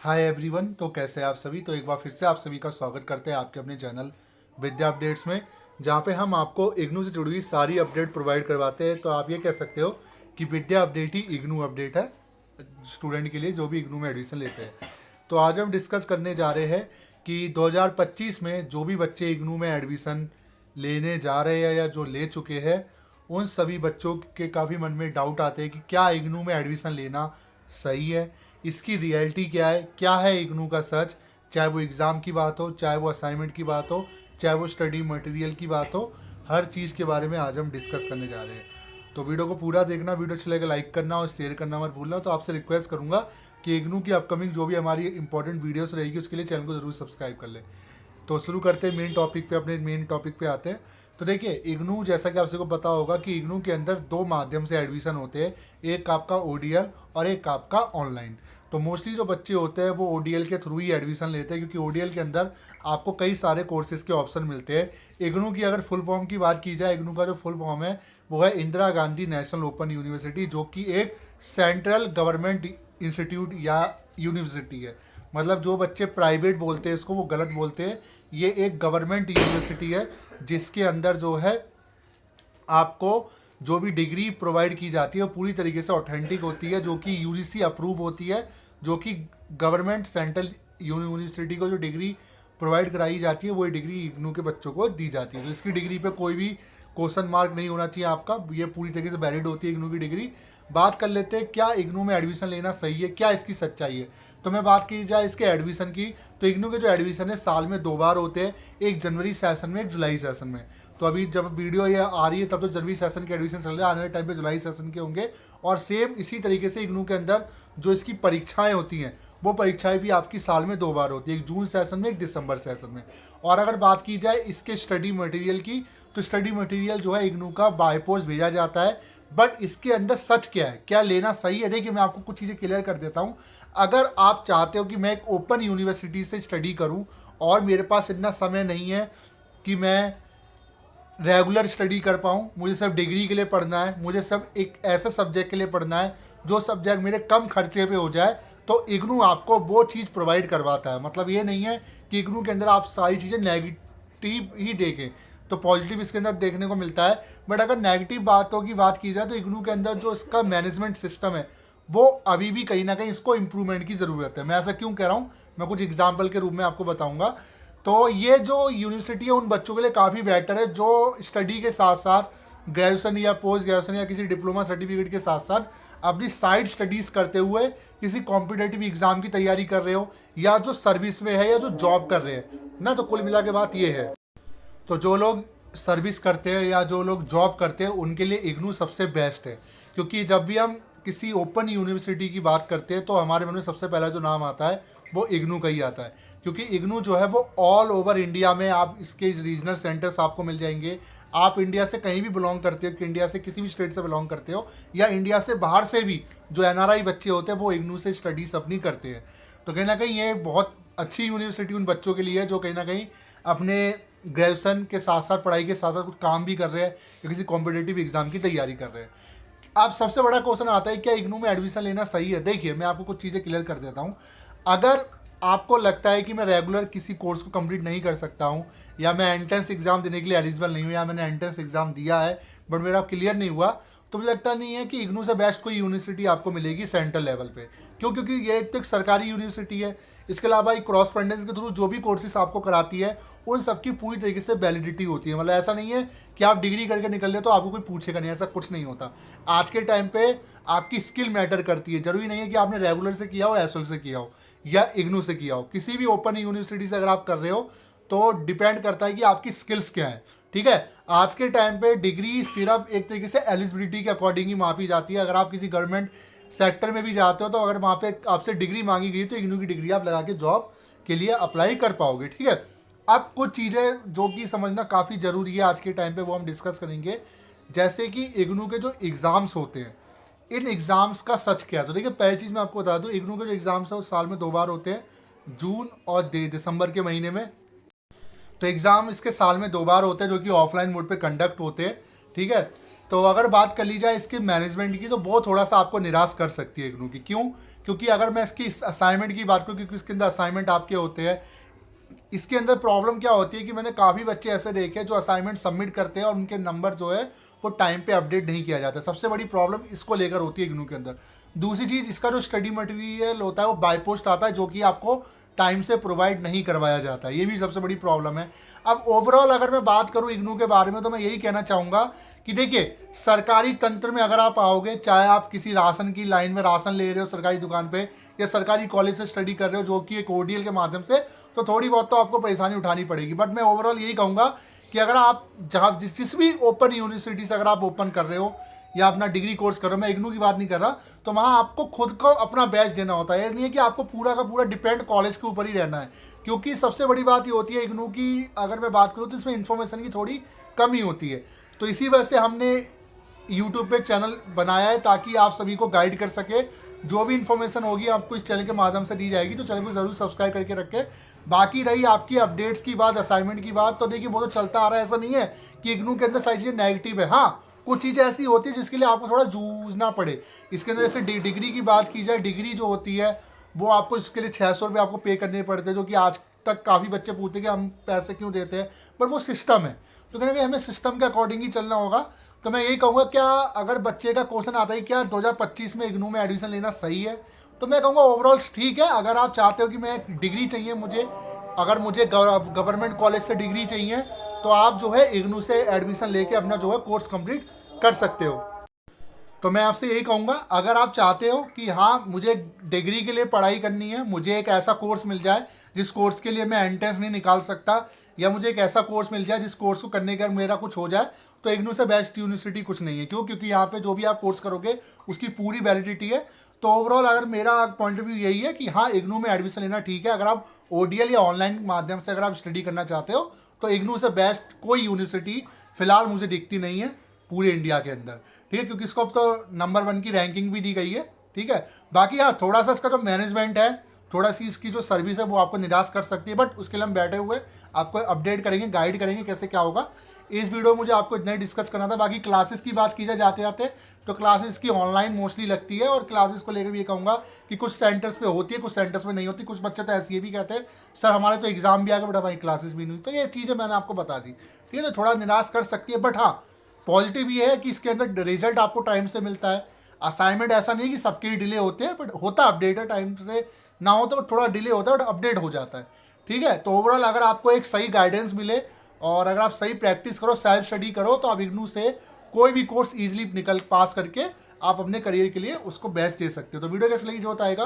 Hi everyone. तो कैसे हैं आप सभी। तो एक बार फिर से आप सभी का स्वागत करते हैं आपके अपने चैनल विद्या अपडेट्स में, जहां पे हम आपको इग्नू से जुड़ी हुई सारी अपडेट प्रोवाइड करवाते हैं। तो आप ये कह सकते हो कि विद्या अपडेट ही इग्नू अपडेट है स्टूडेंट के लिए जो भी इग्नू में एडमिशन लेते हैं। तो आज हम डिस्कस करने जा रहे हैं कि 2025 में जो भी बच्चे इग्नू में एडमिशन लेने जा रहे हैं या जो ले चुके हैं, उन सभी बच्चों के काफ़ी मन में डाउट आते हैं कि क्या इग्नू में एडमिशन लेना सही है, इसकी रियलिटी क्या है इग्नू का सच, चाहे वो एग्ज़ाम की बात हो, चाहे वो असाइनमेंट की बात हो, चाहे वो स्टडी मटेरियल की बात हो, हर चीज़ के बारे में आज हम डिस्कस करने जा रहे हैं। तो वीडियो को पूरा देखना, वीडियो अच्छा लगे लाइक करना और शेयर करना मत भूलना। तो आपसे रिक्वेस्ट करूंगा कि इग्नू की अपकमिंग जो भी हमारी इंपॉर्टेंट वीडियोस रहेगी उसके लिए चैनल को जरूर सब्सक्राइब कर ले। तो शुरू करते हैं मेन टॉपिक पे, अपने मेन टॉपिक पे आते हैं। तो देखिए, इग्नू जैसा कि आप सबको पता होगा कि इग्नू के अंदर दो माध्यम से एडमिशन होते हैं, एक आपका ओडीएल और एक आपका ऑनलाइन। तो मोस्टली जो बच्चे होते हैं वो ओडीएल के थ्रू ही एडमिशन लेते हैं, क्योंकि ओडीएल के अंदर आपको कई सारे कोर्सेज के ऑप्शन मिलते हैं। इग्नू की अगर फुल फॉर्म की बात की जाए, इग्नू का जो फुल फॉर्म है वो है Indira Gandhi national open university, जो कि एक सेंट्रल गवर्नमेंट इंस्टीट्यूट या यूनिवर्सिटी है। मतलब जो बच्चे प्राइवेट बोलते हैं इसको वो गलत बोलते हैं। ये एक गवर्नमेंट यूनिवर्सिटी है जिसके अंदर जो है आपको जो भी डिग्री प्रोवाइड की जाती है वो पूरी तरीके से ऑथेंटिक होती है, जो कि यूजीसी अप्रूव होती है, जो कि गवर्नमेंट सेंट्रल यूनिवर्सिटी को जो डिग्री प्रोवाइड कराई जाती है वही डिग्री इग्नू के बच्चों को दी जाती है। तो इसकी डिग्री पे कोई भी क्वेश्चन मार्क नहीं होना चाहिए आपका, ये पूरी तरीके से वैलिड होती है इग्नू की डिग्री। बात कर लेते हैं क्या इग्नू में एडमिशन लेना सही है, क्या इसकी सच्चाई है। तो मैं बात की जाए इसके एडमिशन की, तो इग्नू के जो एडमिशन है साल में 2 बार होते हैं, एक जनवरी सेशन में, एक जुलाई सेशन में। तो अभी जब वीडियो ये आ रही है तब तो जनवरी सेशन के एडमिशन चल रहे हैं, आने वाले टाइम पे जुलाई सेशन के होंगे। और सेम इसी तरीके से इग्नू के अंदर जो इसकी परीक्षाएं होती हैं वो परीक्षाएं भी आपकी साल में 2 बार होती है, एक जून सेशन में, एक दिसंबर सेशन में। और अगर बात की जाए इसके स्टडी मटेरियल की, तो स्टडी मटेरियल जो है इग्नू का बाय पोस्ट भेजा जाता है। बट इसके अंदर सच क्या है, क्या लेना सही है, देखिए मैं आपको कुछ चीज़ें क्लियर कर देता हूँ। अगर आप चाहते हो कि मैं एक ओपन यूनिवर्सिटी से स्टडी करूँ और मेरे पास इतना समय नहीं है कि मैं रेगुलर स्टडी कर पाऊँ, मुझे सिर्फ डिग्री के लिए पढ़ना है, मुझे सिर्फ एक ऐसे सब्जेक्ट के लिए पढ़ना है जो सब्जेक्ट मेरे कम खर्चे पे हो जाए, तो इग्नू आपको वो चीज़ प्रोवाइड करवाता है। मतलब ये नहीं है कि इग्नू के अंदर आप सारी चीज़ें नेगेटिव ही देखें, तो पॉजिटिव इसके अंदर देखने को मिलता है। बट अगर नेगेटिव बातों की बात की जाए तो इग्नू के अंदर जो इसका मैनेजमेंट सिस्टम है वो अभी भी कहीं ना कहीं इसको इम्प्रूवमेंट की ज़रूरत है। मैं ऐसा क्यों कह रहा हूँ, मैं कुछ एग्जाम्पल के रूप में आपको बताऊँगा। तो ये जो यूनिवर्सिटी है उन बच्चों के लिए काफ़ी बेटर है जो स्टडी के साथ साथ ग्रेजुएशन या पोस्ट ग्रेजुएशन या किसी डिप्लोमा सर्टिफिकेट के साथ साथ अपनी साइड स्टडीज़ करते हुए किसी कॉम्पिटेटिव एग्ज़ाम की तैयारी कर रहे हो, या जो सर्विस में है या जो जॉब कर रहे हैं ना। तो कुल मिला के बात ये है, तो जो लोग सर्विस करते हैं या जो लोग जॉब करते हैं उनके लिए इग्नू सबसे बेस्ट है। क्योंकि जब भी हम किसी ओपन यूनिवर्सिटी की बात करते हैं तो हमारे मन में सबसे पहला जो नाम आता है वो इग्नू का ही आता है। क्योंकि इग्नू जो है वो ऑल ओवर इंडिया में आप इसके रीजनल सेंटर्स आपको मिल जाएंगे। आप इंडिया से कहीं भी बिलोंग करते हो, कि इंडिया से किसी भी स्टेट से बिलोंग करते हो, या इंडिया से बाहर से भी जो एनआरआई बच्चे होते हैं वो इग्नू से स्टडीज अपनी करते हैं। तो कहीं ना कहीं ये बहुत अच्छी यूनिवर्सिटी उन बच्चों के लिए है जो कहीं ना कहीं अपने ग्रेजुएशन के साथ साथ, पढ़ाई के साथ साथ कुछ काम भी कर रहे हैं या किसी कॉम्पिटेटिव एग्जाम की तैयारी कर रहे हैं। अब सबसे बड़ा क्वेश्चन आता है क्या इग्नू में एडमिशन लेना सही है। देखिए मैं आपको कुछ चीज़ें क्लियर कर देता हूँ। अगर आपको लगता है कि मैं रेगुलर किसी कोर्स को कंप्लीट नहीं कर सकता हूँ, या मैं एंट्रेंस एग्जाम देने के लिए एलिजिबल नहीं हूँ, या मैंने एंट्रेंस एग्जाम दिया है बट मेरा क्लियर नहीं हुआ, तो मुझे लगता नहीं है कि इग्नू से बेस्ट कोई यूनिवर्सिटी आपको मिलेगी सेंट्रल लेवल पे। क्यों? क्योंकि ये एक सरकारी यूनिवर्सिटी है। इसके अलावा एक क्रॉस पेंडेंस के थ्रू जो भी कोर्सेज आपको कराती है उन सबकी पूरी तरीके से वैलिडिटी होती है। मतलब ऐसा नहीं है कि आप डिग्री करके निकल रहे तो आपको कोई पूछेगा नहीं, ऐसा कुछ नहीं होता। आज के टाइम पे आपकी स्किल मैटर करती है। जरूरी नहीं है कि आपने रेगुलर से किया हो, एसएल से किया हो या इग्नू से किया हो। किसी भी ओपन यूनिवर्सिटी से अगर आप कर रहे हो तो डिपेंड करता है कि आपकी स्किल्स क्या है। ठीक है, आज के टाइम पे डिग्री सिर्फ एक तरीके से एलिजिबिलिटी के अकॉर्डिंग ही मापी जाती है। अगर आप किसी गवर्नमेंट सेक्टर में भी जाते हो तो अगर वहाँ पे आपसे डिग्री मांगी गई तो इग्नू की डिग्री आप लगा के जॉब के लिए अप्लाई कर पाओगे। ठीक है, अब कुछ चीज़ें जो कि समझना काफ़ी ज़रूरी है आज के टाइम पे वो हम डिस्कस करेंगे। जैसे कि इग्नू के जो एग्ज़ाम्स होते हैं, इन एग्ज़ाम्स का सच क्या है। तो देखिए पहली चीज़ मैं आपको बता दूं, इग्नू के जो एग्ज़ाम्स है वो साल में 2 बार होते हैं, जून और दिसंबर के महीने में। तो एग्ज़ाम इसके साल में 2 बार होते हैं जो कि ऑफलाइन मोड पे कंडक्ट होते हैं। ठीक है, तो अगर बात कर ली जाए इसके मैनेजमेंट की तो वो थोड़ा सा आपको निराश कर सकती है इग्नू की। क्यों? क्योंकि अगर मैं इसकी असाइनमेंट की बात करूँ, क्योंकि इसके अंदर असाइनमेंट आपके होते हैं, इसके अंदर प्रॉब्लम क्या होती है कि मैंने काफ़ी बच्चे ऐसे देखे हैं जो असाइनमेंट सबमिट करते हैं और उनके नंबर जो है वो टाइम पे अपडेट नहीं किया जाता। सबसे बड़ी प्रॉब्लम इसको लेकर होती है इग्नू के अंदर। दूसरी चीज़, इसका जो स्टडी मटेरियल होता है वो बाय पोस्ट आता है, जो कि आपको टाइम से प्रोवाइड नहीं करवाया जाता है। ये भी सबसे बड़ी प्रॉब्लम है। अब ओवरऑल अगर मैं बात करूँ इग्नू के बारे में, तो मैं यही कहना चाहूँगा कि देखिए, सरकारी तंत्र में अगर आप आओगे, चाहे आप किसी राशन की लाइन में राशन ले रहे हो सरकारी दुकान पे, या सरकारी कॉलेज से स्टडी कर रहे हो जो कि एक ओडीएल के माध्यम से, तो थोड़ी बहुत तो आपको परेशानी उठानी पड़ेगी। बट मैं ओवरऑल यही कहूँगा कि अगर आप जहाँ जिस भी ओपन यूनिवर्सिटी से अगर आप ओपन कर रहे हो या अपना डिग्री कोर्स कर रहे हो, मैं इग्नू की बात नहीं कर रहा, तो वहाँ आपको खुद को अपना बैच देना होता है। ये नहीं है कि आपको पूरा का पूरा डिपेंड कॉलेज के ऊपर ही रहना है, क्योंकि सबसे बड़ी बात ये होती है इग्नू की, अगर मैं बात करूँ तो इसमें इन्फॉर्मेशन की थोड़ी कमी होती है। तो इसी वजह से हमने यूट्यूब पे चैनल बनाया है, ताकि आप सभी को गाइड कर सके। जो भी इन्फॉर्मेशन होगी आपको इस चैनल के माध्यम से दी जाएगी, तो चैनल को ज़रूर सब्सक्राइब करके रखें। बाकी रही आपकी अपडेट्स की बात, असाइनमेंट की बात, तो देखिए वो तो चलता आ रहा है। ऐसा नहीं है कि इग्नू के अंदर सारी चीज़ें नेगेटिव है। हाँ, कुछ चीज़ें ऐसी होती है जिसके लिए आपको थोड़ा जूझना पड़े। इसके अंदर जैसे डिग्री की बात की जाए, डिग्री जो होती है वो आपको इसके लिए 600 रुपये आपको पे करने पड़ते हैं, जो कि आज तक काफ़ी बच्चे पूछते हैं कि हम पैसे क्यों देते हैं, पर वो सिस्टम है। तो कहना कि हमें सिस्टम के अकॉर्डिंग ही चलना होगा। तो मैं यही कहूँगा, क्या अगर बच्चे का क्वेश्चन आता है क्या 2025 में इग्नू में एडमिशन लेना सही है, तो मैं कहूँगा ओवरऑल ठीक है। अगर आप चाहते हो कि मैं डिग्री चाहिए मुझे, अगर मुझे गवर्नमेंट कॉलेज से डिग्री चाहिए, तो आप जो है इग्नू से एडमिशन लेके अपना जो है कोर्स कंप्लीट कर सकते हो। तो मैं आपसे यही कहूँगा, अगर आप चाहते हो कि हाँ मुझे डिग्री के लिए पढ़ाई करनी है, मुझे एक ऐसा कोर्स मिल जाए जिस कोर्स के लिए मैं एंट्रेंस नहीं निकाल सकता, या मुझे एक ऐसा कोर्स मिल जाए जिस कोर्स को करने के बाद मेरा कुछ हो जाए, तो इग्नू से बेस्ट यूनिवर्सिटी कुछ नहीं है। क्यों? क्योंकि यहाँ पे जो भी आप कोर्स करोगे उसकी पूरी वैलिडिटी है। तो ओवरऑल अगर मेरा पॉइंट ऑफ व्यू यही है कि हाँ, इग्नू में एडमिशन लेना ठीक है। अगर आप ओडीएल या ऑनलाइन माध्यम से अगर आप स्टडी करना चाहते हो, तो इग्नू से बेस्ट कोई यूनिवर्सिटी फिलहाल मुझे दिखती नहीं है पूरे इंडिया के अंदर। ठीक है, क्योंकि इसको अब तो नंबर 1 की रैंकिंग भी दी गई है। ठीक है, बाकी हाँ, थोड़ा सा इसका जो मैनेजमेंट है, थोड़ा सी इसकी जो सर्विस है वो आपको निराश कर सकती है, बट उसके लिए हम बैठे हुए आपको अपडेट करेंगे, गाइड करेंगे कैसे क्या होगा। इस वीडियो में मुझे आपको इतना ही डिस्कस करना था। बाकी क्लासेस की बात की जाए जाते जाते, तो क्लासेस की ऑनलाइन मोस्टली लगती है, और क्लासेस को लेकर भी ये कहूँगा कि कुछ सेंटर्स पे होती है, कुछ सेंटर्स पे नहीं होती। कुछ बच्चे तो ऐसे ये भी कहते हैं सर हमारे तो एग्जाम भी आ गए बट हमारी क्लासेस भी नहीं हुई। तो ये चीज़ें मैंने आपको बता दी। ठीक है, तो थोड़ा निराश कर सकती है, बट हाँ, पॉजिटिव ये है कि इसके अंदर रिजल्ट आपको टाइम से मिलता है। असाइनमेंट ऐसा नहीं है कि सबके डिले होते हैं, बट होता अपडेट है, टाइम से ना हो तो थोड़ा डिले होता है बट अपडेट हो जाता है। ठीक है, तो ओवरऑल अगर आपको एक सही गाइडेंस मिले और अगर आप सही प्रैक्टिस करो, सेल्फ स्टडी करो, तो आप इग्नू से कोई भी कोर्स ईजिली निकल पास करके आप अपने करियर के लिए उसको बेस्ट दे सकते हो। तो वीडियो कैसे लगी जो बताएगा